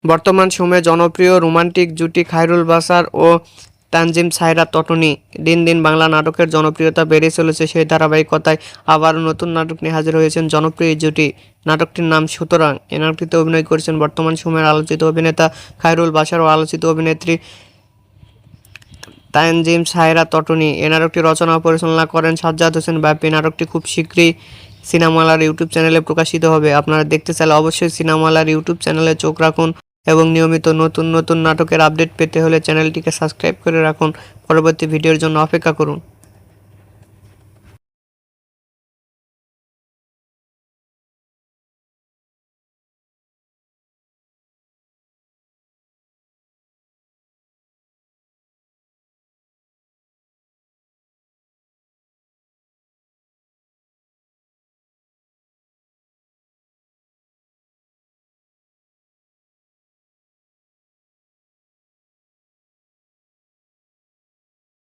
বর্তমান সময়ে জনপ্রিয় রোমান্টিক জুটি খায়রুল বাশার ও তানজিম সায়রা তটনি। দিন দিন বাংলা নাটকের জনপ্রিয়তা বেড়ে চলেছে, সেই ধারাবাহিকতায় আবারও নতুন নাটক নিয়ে হাজির হয়েছেন জনপ্রিয় এই জুটি। নাটকটির নাম সুতরাং। এ নাটকটিতে অভিনয় করেছেন বর্তমান সময়ের আলোচিত অভিনেতা খায়রুল বাশার ও আলোচিত অভিনেত্রী তানজিম সায়রা তটনি। এ নাটকটি রচনা ও পরিচালনা করেন সাজ্জাদ হোসেন বাপ্পি। নাটকটি খুব শীঘ্রই সিনেমালার ইউটিউব চ্যানেলে প্রকাশিত হবে। আপনারা দেখতে চাইলে অবশ্যই সিনেমালার ইউটিউব চ্যানেলে চোখ রাখুন এবং নিয়মিত নতুন নতুন নাটকের আপডেট পেতে হলে চ্যানেলটিকে সাবস্ক্রাইব করে রাখুন। পরবর্তী ভিডিওর জন্য অপেক্ষা করুন।